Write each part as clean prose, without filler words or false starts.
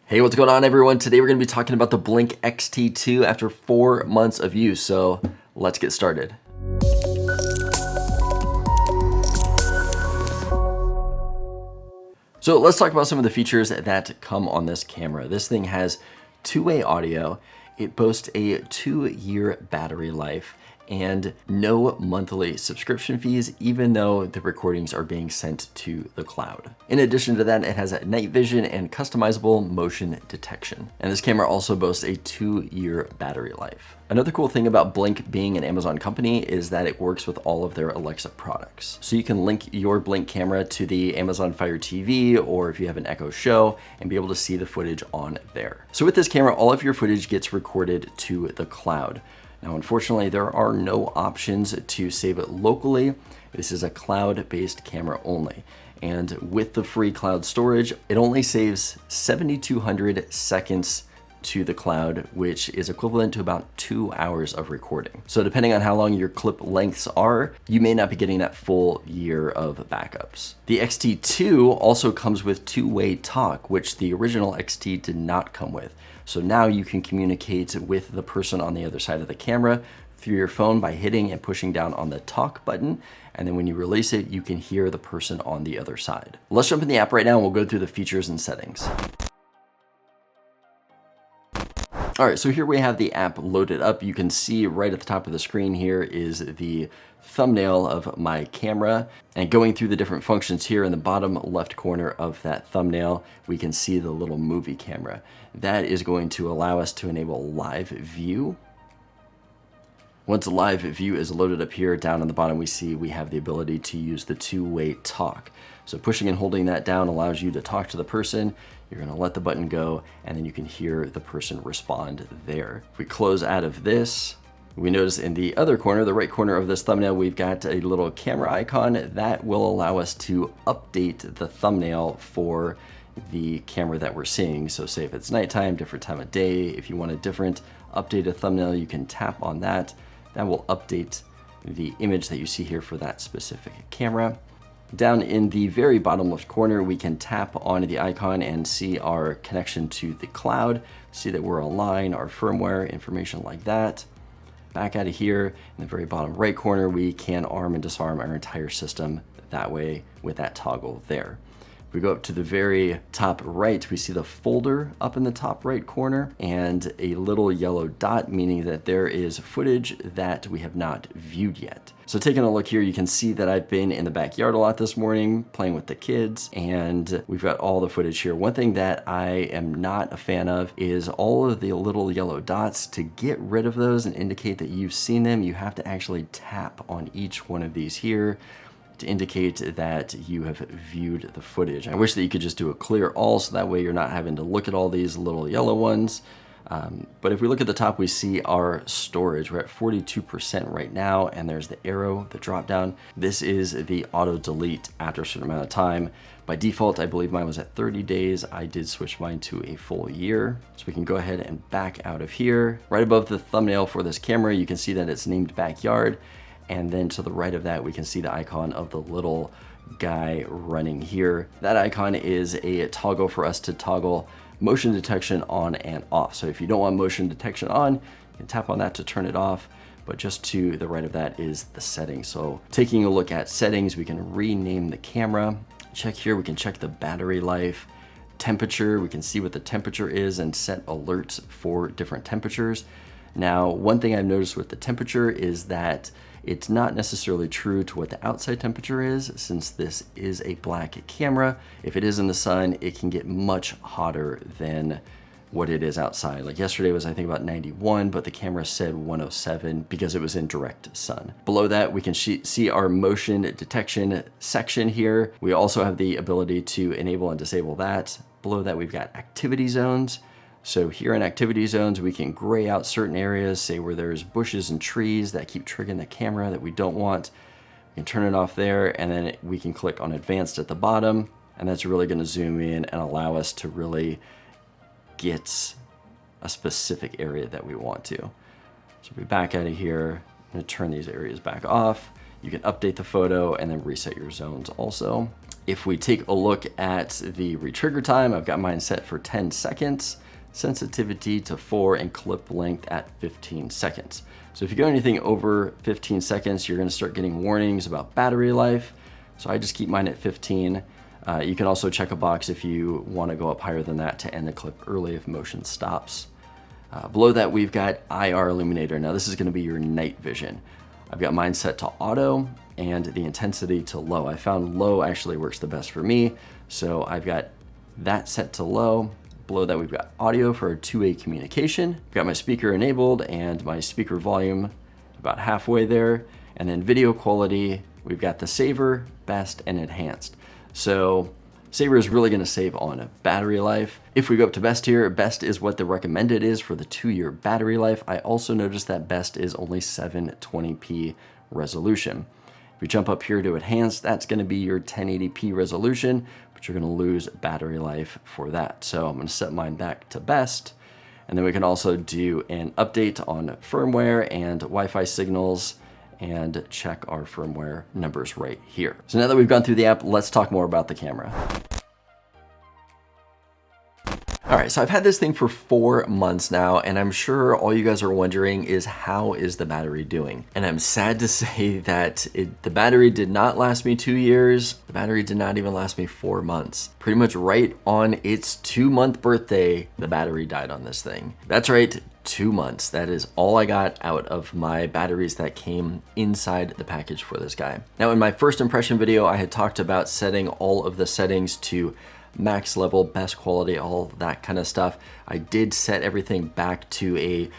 Hey, what's going on everyone? Today we're going to be talking about the Blink XT2 after 4 months of use, so let's get started. So let's talk about some of the features that come on this camera. This thing has two-way audio, it boasts a 2-year battery life, and no monthly subscription fees, even though the recordings are being sent to the cloud. In addition to that, it has night vision and customizable motion detection. And this camera also boasts a 2-year battery life. Another cool thing about Blink being an Amazon company is that it works with all of their Alexa products. So you can link your Blink camera to the Amazon Fire TV, or if you have an Echo Show, and be able to see the footage on there. So with this camera, all of your footage gets recorded to the cloud. Now, unfortunately, there are no options to save it locally. This is a cloud-based camera only. And with the free cloud storage, it only saves 7,200 seconds to the cloud, which is equivalent to about 2 hours of recording. So depending on how long your clip lengths are, you may not be getting that full year of backups. The XT2 also comes with two-way talk, which the original XT did not come with. So now you can communicate with the person on the other side of the camera through your phone by hitting and pushing down on the talk button. And then when you release it, you can hear the person on the other side. Let's jump in the app right now and we'll go through the features and settings. All right, so here we have the app loaded up. You can see right at the top of the screen here is the thumbnail of my camera. And going through the different functions here in the bottom left corner of that thumbnail, we can see the little movie camera. That is going to allow us to enable live view. Once live view is loaded up here, down on the bottom we have the ability to use the two-way talk. So pushing and holding that down allows you to talk to the person. You're gonna let the button go, and then you can hear the person respond there. If we close out of this, we notice in the other corner, the right corner of this thumbnail, we've got a little camera icon that will allow us to update the thumbnail for the camera that we're seeing. So say if it's nighttime, different time of day, if you want a different updated thumbnail, you can tap on that. That will update the image that you see here for that specific camera. Down in the very bottom left corner, we can tap on the icon and see our connection to the cloud, see that we're online, our firmware, information like that. Back out of here, in the very bottom right corner, we can arm and disarm our entire system that way with that toggle there. If we go up to the very top right, we see the folder up in the top right corner and a little yellow dot, meaning that there is footage that we have not viewed yet. So taking a look here, you can see that I've been in the backyard a lot this morning playing with the kids, and we've got all the footage here. One thing that I am not a fan of is all of the little yellow dots. To get rid of those and indicate that you've seen them, you have to actually tap on each one of these here to indicate that you have viewed the footage. I wish that you could just do a clear all, so that way you're not having to look at all these little yellow ones. But if we look at the top, we see our storage. We're at 42% right now, and there's the arrow, the drop down. This is the auto delete after a certain amount of time. By default, I believe mine was at 30 days. I did switch mine to a full year. So we can go ahead and back out of here. Right above the thumbnail for this camera, you can see that it's named backyard. And then to the right of that, we can see the icon of the little guy running here. That icon is a toggle for us to toggle motion detection on and off. So if you don't want motion detection on, you can tap on that to turn it off. But just to the right of that is the settings. So taking a look at settings, we can rename the camera. Check here, we can check the battery life, temperature. We can see what the temperature is and set alerts for different temperatures. Now, one thing I've noticed with the temperature is that it's not necessarily true to what the outside temperature is, since this is a black camera. If it is in the sun, it can get much hotter than what it is outside. Like yesterday was, I think, about 91, but the camera said 107 because it was in direct sun. Below that, we can see our motion detection section here. We also have the ability to enable and disable that. Below that, we've got activity zones. So here in activity zones, we can gray out certain areas, say where there's bushes and trees that keep triggering the camera that we don't want. We can turn it off there, and then we can click on advanced at the bottom, and that's really gonna zoom in and allow us to really get a specific area that we want to. So if we back out of here, I'm gonna turn these areas back off. You can update the photo and then reset your zones also. If we take a look at the retrigger time, I've got mine set for 10 seconds, sensitivity to 4, and clip length at 15 seconds. So if you go anything over 15 seconds, you're gonna start getting warnings about battery life. So I just keep mine at 15. You can also check a box if you wanna go up higher than that to end the clip early if motion stops. Below that, we've got IR illuminator. Now this is gonna be your night vision. I've got mine set to auto and the intensity to low. I found low actually works the best for me. So I've got that set to low. Below that, we've got audio for a two-way communication. I've got my speaker enabled and my speaker volume about halfway there. And then video quality, we've got the saver, best, and enhanced. So saver is really gonna save on battery life. If we go up to best here, best is what the recommended is for the 2-year battery life. I also noticed that best is only 720p resolution. If we jump up here to enhanced, that's gonna be your 1080p resolution, but you're gonna lose battery life for that. So I'm gonna set mine back to best. And then we can also do an update on firmware and Wi-Fi signals and check our firmware numbers right here. So now that we've gone through the app, let's talk more about the camera. All right, so I've had this thing for 4 months now, and I'm sure all you guys are wondering is how is the battery doing? And I'm sad to say that the battery did not last me 2 years. The battery did not even last me 4 months. Pretty much right on its 2-month birthday, the battery died on this thing. That's right, 2 months. That is all I got out of my batteries that came inside the package for this guy. Now, in my first impression video, I had talked about setting all of the settings to max level, best quality, all that kind of stuff. I did set everything back to a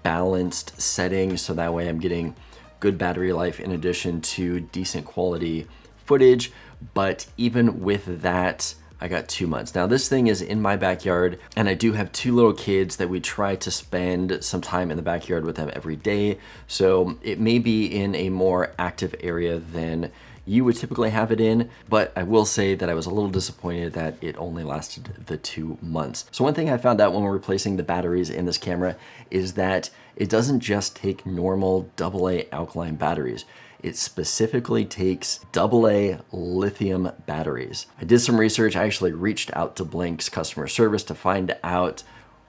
balanced setting, so that way I'm getting good battery life in addition to decent quality footage. But even with that, I got 2 months. Now this thing is in my backyard, and I do have 2 little kids that we try to spend some time in the backyard with them every day. So it may be in a more active area than you would typically have it in, but I will say that I was a little disappointed that it only lasted the 2 months. So one thing I found out when we're replacing the batteries in this camera is that it doesn't just take normal AA alkaline batteries. It specifically takes AA lithium batteries. I did some research. I actually reached out to Blink's customer service to find out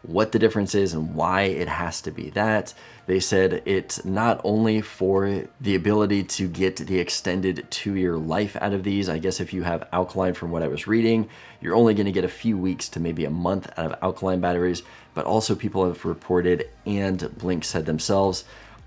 what the difference is and why it has to be that. They said it's not only for the ability to get the extended 2-year life out of these. I guess if you have alkaline, from what I was reading, you're only gonna get a few weeks to maybe a month out of alkaline batteries, but also people have reported, and Blink said themselves,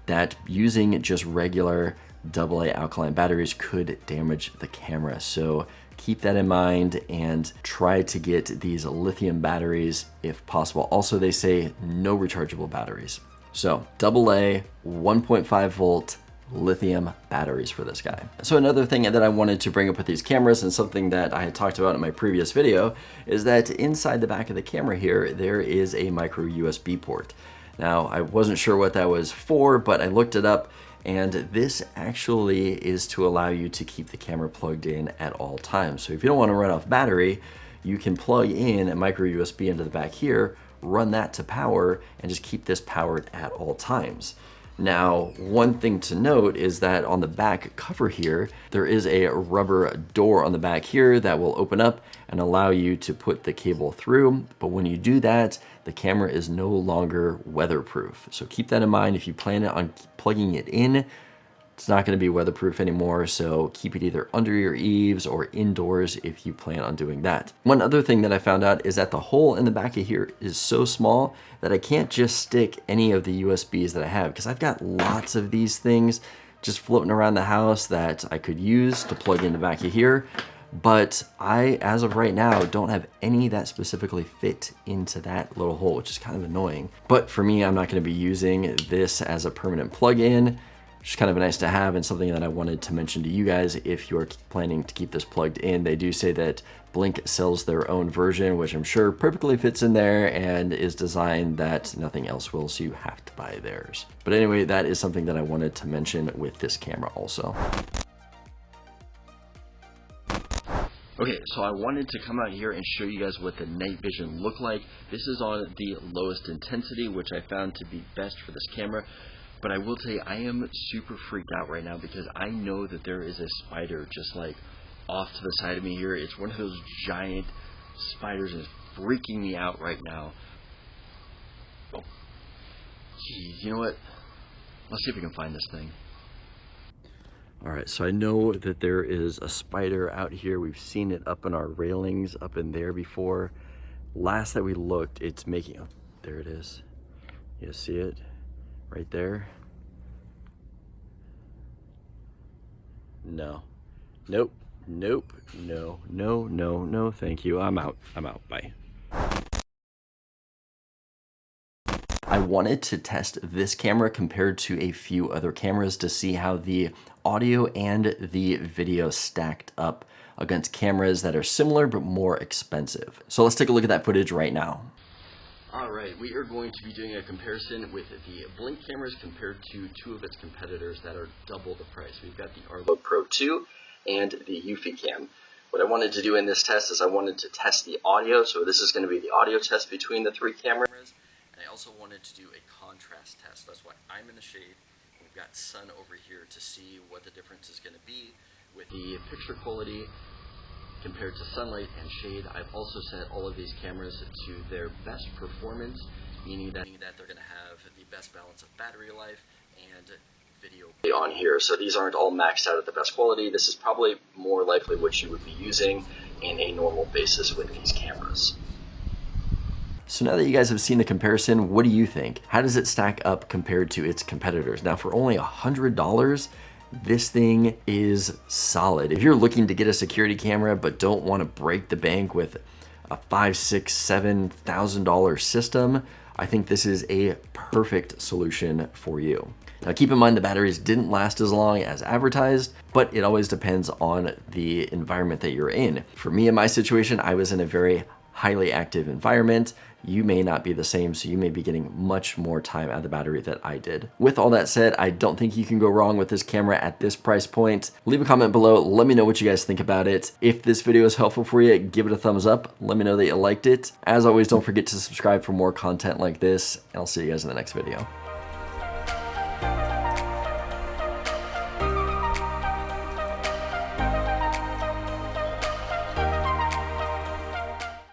that using just regular AA alkaline batteries could damage the camera. So keep that in mind and try to get these lithium batteries if possible. Also, they say no rechargeable batteries. So AA 1.5 volt lithium batteries for this guy. So another thing that I wanted to bring up with these cameras, and something that I had talked about in my previous video, is that inside the back of the camera here, there is a micro USB port. Now, I wasn't sure what that was for, but I looked it up, and this actually is to allow you to keep the camera plugged in at all times. So if you don't want to run off battery, you can plug in a micro USB into the back here, run that to power, and just keep this powered at all times. Now, one thing to note is that on the back cover here, there is a rubber door on the back here that will open up and allow you to put the cable through. But when you do that, the camera is no longer weatherproof. So keep that in mind. If you plan on plugging it in, it's not going to be weatherproof anymore, so keep it either under your eaves or indoors if you plan on doing that. One other thing that I found out is that the hole in the back of here is so small that I can't just stick any of the USBs that I have, because I've got lots of these things just floating around the house that I could use to plug in the back of here. But I, as of right now, don't have any that specifically fit into that little hole, which is kind of annoying. But for me, I'm not going to be using this as a permanent plug-in. Just kind of nice to have, and something that I wanted to mention to you guys if you're planning to keep this plugged in. They do say that Blink sells their own version, which I'm sure perfectly fits in there and is designed that nothing else will, so you have to buy theirs. But anyway, that is something that I wanted to mention with this camera also. Okay, so I wanted to come out here and show you guys what the night vision looked like. This is on the lowest intensity, which I found to be best for this camera. But I will tell you, I am super freaked out right now because I know that there is a spider just like off to the side of me here. It's one of those giant spiders and it's freaking me out right now. Oh, geez, you know what? Let's see if we can find this thing. All right, so I know that there is a spider out here. We've seen it up in our railings up in there before. Last that we looked, it's making, oh, there it is. You see it right there? No. Nope. Nope. No. No. No. No. Thank you. I'm out. I'm out. Bye. I wanted to test this camera compared to a few other cameras to see how the audio and the video stacked up against cameras that are similar but more expensive. So let's take a look at that footage right now. All right, we are going to be doing a comparison with the Blink cameras compared to two of its competitors that are double the price. We've got the Arlo Pro 2 and the EufyCam. What I wanted to do in this test is I wanted to test the audio, so this is going to be the audio test between the three cameras. And I also wanted to do a contrast test. That's why I'm in the shade. We've got sun over here to see what the difference is going to be with the picture quality compared to sunlight and shade. I've also set all of these cameras to their best performance, meaning that they're going to have the best balance of battery life and video on here. So these aren't all maxed out at the best quality. This is probably more likely what you would be using in a normal basis with these cameras. So now that you guys have seen the comparison, what do you think? How does it stack up compared to its competitors? Now for only $100, this thing is solid. If you're looking to get a security camera but don't want to break the bank with a $5,000, $6,000, $7,000 system, I think this is a perfect solution for you. Now keep in mind the batteries didn't last as long as advertised, but it always depends on the environment that you're in. For me, in my situation, I was in a very highly active environment. You may not be the same, so you may be getting much more time out of the battery that I did. With all that said, I don't think you can go wrong with this camera at this price point. Leave a comment below, let me know what you guys think about it. If this video is helpful for you, give it a thumbs up. Let me know that you liked it. As always, don't forget to subscribe for more content like this, and I'll see you guys in the next video.